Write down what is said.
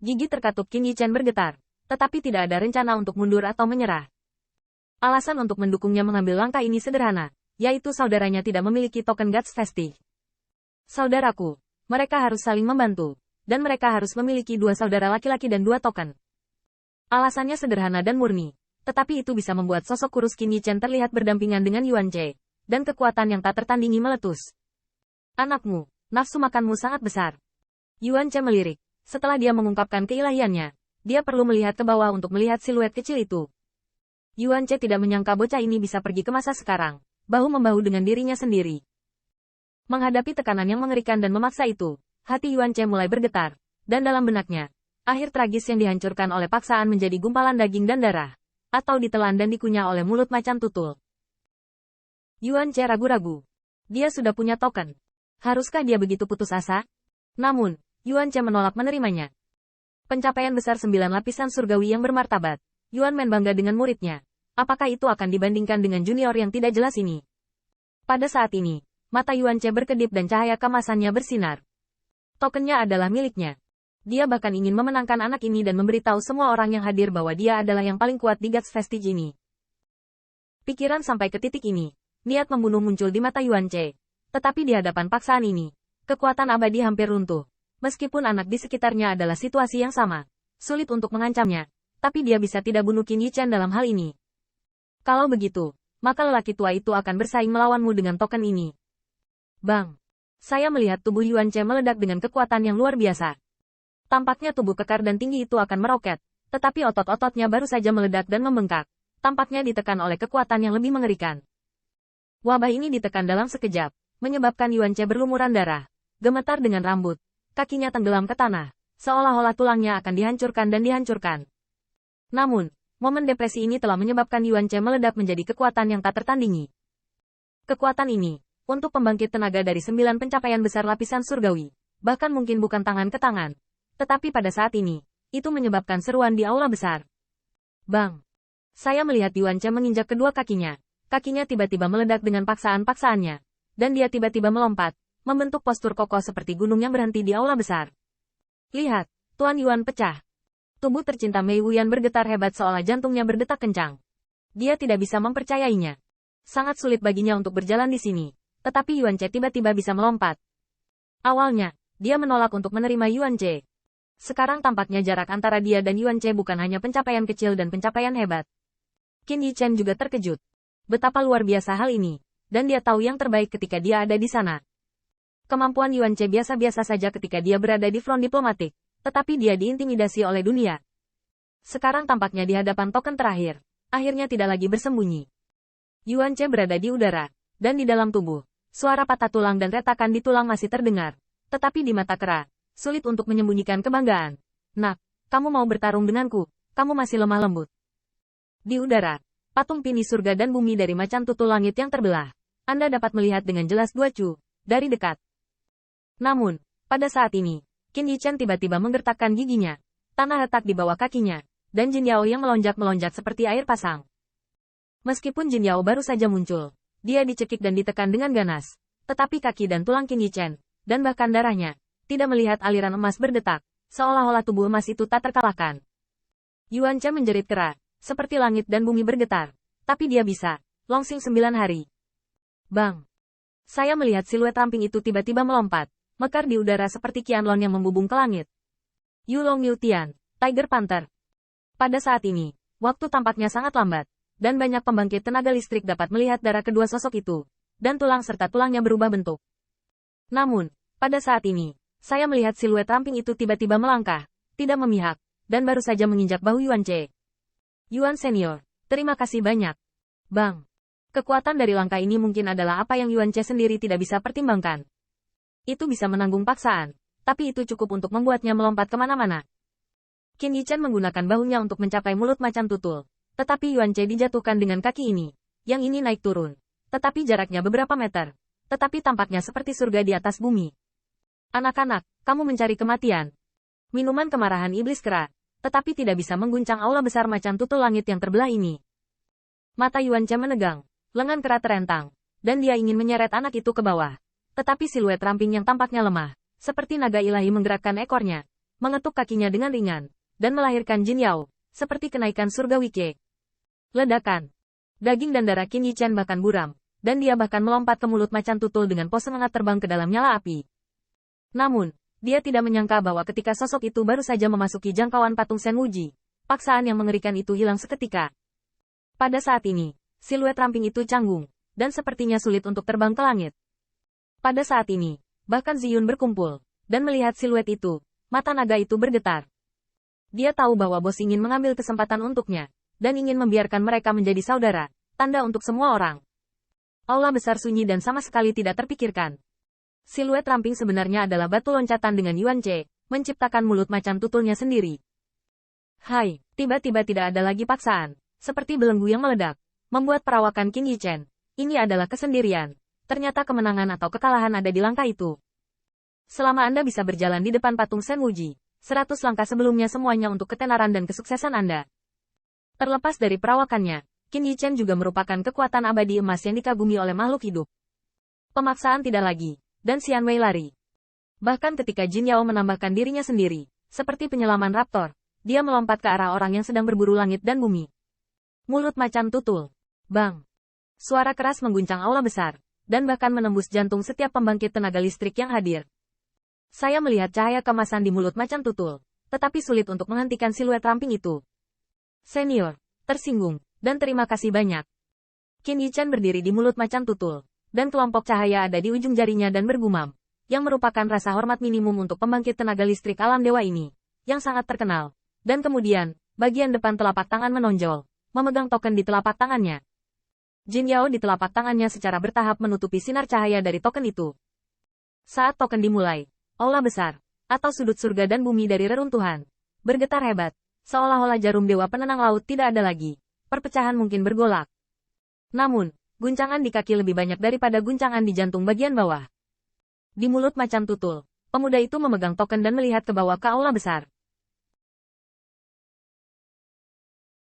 Gigi terkatup Qin Yichen bergetar, tetapi tidak ada rencana untuk mundur atau menyerah. Alasan untuk mendukungnya mengambil langkah ini sederhana, yaitu saudaranya tidak memiliki token Guts Vestige. Saudaraku, mereka harus saling membantu, dan mereka harus memiliki 2 saudara laki-laki dan 2 token. Alasannya sederhana dan murni, tetapi itu bisa membuat sosok kurus Qin Yichen terlihat berdampingan dengan Yuan Che, dan kekuatan yang tak tertandingi meletus. Anakmu, nafsu makanmu sangat besar. Yuan Che melirik, setelah dia mengungkapkan keilahiannya, dia perlu melihat ke bawah untuk melihat siluet kecil itu. Yuan Che tidak menyangka bocah ini bisa pergi ke masa sekarang, bahu-membahu dengan dirinya sendiri. Menghadapi tekanan yang mengerikan dan memaksa itu, hati Yuan Che mulai bergetar, dan dalam benaknya, akhir tragis yang dihancurkan oleh paksaan menjadi gumpalan daging dan darah, atau ditelan dan dikunyah oleh mulut macan tutul. Yuan Che ragu-ragu. Dia sudah punya token. Haruskah dia begitu putus asa? Namun, Yuan Che menolak menerimanya. Pencapaian besar 9 lapisan surgawi yang bermartabat. Yuan Men bangga dengan muridnya. Apakah itu akan dibandingkan dengan junior yang tidak jelas ini? Pada saat ini, mata Yuan Che berkedip dan cahaya kemasannya bersinar. Tokennya adalah miliknya. Dia bahkan ingin memenangkan anak ini dan memberitahu semua orang yang hadir bahwa dia adalah yang paling kuat di Guts Vestige ini. Pikiran sampai ke titik ini, niat membunuh muncul di mata Yuan Che. Tetapi di hadapan paksaan ini, kekuatan abadi hampir runtuh. Meskipun anak di sekitarnya adalah situasi yang sama, sulit untuk mengancamnya, tapi dia bisa tidak bunuh Qin Yichen dalam hal ini. Kalau begitu, maka lelaki tua itu akan bersaing melawanmu dengan token ini. Bang! Saya melihat tubuh Yuan Che meledak dengan kekuatan yang luar biasa. Tampaknya tubuh kekar dan tinggi itu akan meroket, tetapi otot-ototnya baru saja meledak dan membengkak. Tampaknya ditekan oleh kekuatan yang lebih mengerikan. Wabah ini ditekan dalam sekejap, menyebabkan Yuan Che berlumuran darah, gemetar dengan rambut, kakinya tenggelam ke tanah, seolah-olah tulangnya akan dihancurkan dan dihancurkan. Namun, momen depresi ini telah menyebabkan Yuan Che meledak menjadi kekuatan yang tak tertandingi. Kekuatan ini, untuk pembangkit tenaga dari 9 pencapaian besar lapisan surgawi, bahkan mungkin bukan tangan ke tangan. Tetapi pada saat ini, itu menyebabkan seruan di aula besar. Bang! Saya melihat Yuan Che menginjak kedua kakinya. Kakinya tiba-tiba meledak dengan paksaan-paksaannya. Dan dia tiba-tiba melompat, membentuk postur kokoh seperti gunung yang berhenti di aula besar. Lihat, Tuan Yuan pecah. Tubuh tercinta Mei Wuyan bergetar hebat seolah jantungnya berdetak kencang. Dia tidak bisa mempercayainya. Sangat sulit baginya untuk berjalan di sini. Tetapi Yuan Che tiba-tiba bisa melompat. Awalnya, dia menolak untuk menerima Yuan Che. Sekarang tampaknya jarak antara dia dan Yuan Che bukan hanya pencapaian kecil dan pencapaian hebat. Qin Yichen juga terkejut. Betapa luar biasa hal ini. Dan dia tahu yang terbaik ketika dia ada di sana. Kemampuan Yuan Che biasa-biasa saja ketika dia berada di front diplomatik. Tetapi dia diintimidasi oleh dunia. Sekarang tampaknya di hadapan token terakhir. Akhirnya tidak lagi bersembunyi. Yuan Che berada di udara. Dan di dalam tubuh. Suara patah tulang dan retakan di tulang masih terdengar. Tetapi di mata kera, sulit untuk menyembunyikan kebanggaan. Nak, kamu mau bertarung denganku, kamu masih lemah lembut. Di udara, patung pini surga dan bumi dari macan tutul langit yang terbelah. Anda dapat melihat dengan jelas dua cu, dari dekat. Namun, pada saat ini, Qin Yichen tiba-tiba menggertakkan giginya. Tanah retak di bawah kakinya, dan Jin Yao yang melonjak-melonjak seperti air pasang. Meskipun Jin Yao baru saja muncul, dia dicekik dan ditekan dengan ganas. Tetapi kaki dan tulang Qin Yichen, dan bahkan darahnya, tidak melihat aliran emas berdetak, seolah-olah tubuh emas itu tak terkalahkan. Yuan Che menjerit keras, seperti langit dan bumi bergetar. Tapi dia bisa, longsing 9 hari. Bang! Saya melihat siluet ramping itu tiba-tiba melompat, mekar di udara seperti Qianlong yang membubung ke langit. Yulong Yutian, Tiger Panther. Pada saat ini, waktu tampaknya sangat lambat, dan banyak pembangkit tenaga listrik dapat melihat darah kedua sosok itu, dan tulang serta tulangnya berubah bentuk. Namun, pada saat ini, saya melihat siluet ramping itu tiba-tiba melangkah, tidak memihak, dan baru saja menginjak bahu Yuan Che. Yuan Senior, terima kasih banyak. Bang! Kekuatan dari langkah ini mungkin adalah apa yang Yuan Che sendiri tidak bisa pertimbangkan. Itu bisa menanggung paksaan, tapi itu cukup untuk membuatnya melompat kemana-mana. Qin Yichen menggunakan bahunya untuk mencapai mulut macan tutul, tetapi Yuan Che dijatuhkan dengan kaki ini, yang ini naik turun, tetapi jaraknya beberapa meter, tetapi tampaknya seperti surga di atas bumi. Anak-anak, kamu mencari kematian. Minuman kemarahan iblis kera, tetapi tidak bisa mengguncang aula besar macan tutul langit yang terbelah ini. Mata Yuan Che menegang, lengan kera terentang, dan dia ingin menyeret anak itu ke bawah. Tetapi siluet ramping yang tampaknya lemah, seperti naga ilahi menggerakkan ekornya, mengetuk kakinya dengan ringan, dan melahirkan Jin Yao, seperti kenaikan surga Wike. Ledakan. Daging dan darah Qin Yichen bahkan buram, dan dia bahkan melompat ke mulut macan tutul dengan pose hangat terbang ke dalam nyala api. Namun, dia tidak menyangka bahwa ketika sosok itu baru saja memasuki jangkauan patung Shen Wuji, paksaan yang mengerikan itu hilang seketika. Pada saat ini, siluet ramping itu canggung, dan sepertinya sulit untuk terbang ke langit. Pada saat ini, bahkan Ziyun berkumpul, dan melihat siluet itu, mata naga itu bergetar. Dia tahu bahwa bos ingin mengambil kesempatan untuknya, dan ingin membiarkan mereka menjadi saudara, tanda untuk semua orang. Aula besar sunyi dan sama sekali tidak terpikirkan. Siluet ramping sebenarnya adalah batu loncatan dengan Yuan Ce, menciptakan mulut macan tutulnya sendiri. Hai, tiba-tiba tidak ada lagi paksaan, seperti belenggu yang meledak, membuat perawakan Qin Yichen. Ini adalah kesendirian. Ternyata kemenangan atau kekalahan ada di langkah itu. Selama Anda bisa berjalan di depan patung Shen Wuji, 100 langkah sebelumnya semuanya untuk ketenaran dan kesuksesan Anda. Terlepas dari perawakannya, Qin Yichen juga merupakan kekuatan abadi emas yang dikagumi oleh makhluk hidup. Pemaksaan tidak lagi. Dan Xian Wei lari. Bahkan ketika Jin Yao menambahkan dirinya sendiri, seperti penyelaman raptor, dia melompat ke arah orang yang sedang berburu langit dan bumi. Mulut macan tutul. Bang! Suara keras mengguncang aula besar, dan bahkan menembus jantung setiap pembangkit tenaga listrik yang hadir. Saya melihat cahaya kemasan di mulut macan tutul, tetapi sulit untuk menghentikan siluet ramping itu. Senior, tersinggung, dan terima kasih banyak. Qin Yichen berdiri di mulut macan tutul, dan kelompok cahaya ada di ujung jarinya dan bergumam, yang merupakan rasa hormat minimum untuk pembangkit tenaga listrik alam dewa ini, yang sangat terkenal. Dan kemudian, bagian depan telapak tangan menonjol, memegang token di telapak tangannya. Jin Yao di telapak tangannya secara bertahap menutupi sinar cahaya dari token itu. Saat token dimulai, aula besar, atau sudut surga dan bumi dari reruntuhan, bergetar hebat, seolah-olah jarum dewa penenang laut tidak ada lagi. Perpecahan mungkin bergolak. Namun, guncangan di kaki lebih banyak daripada guncangan di jantung bagian bawah. Di mulut macan tutul, pemuda itu memegang token dan melihat ke bawah ke aula besar.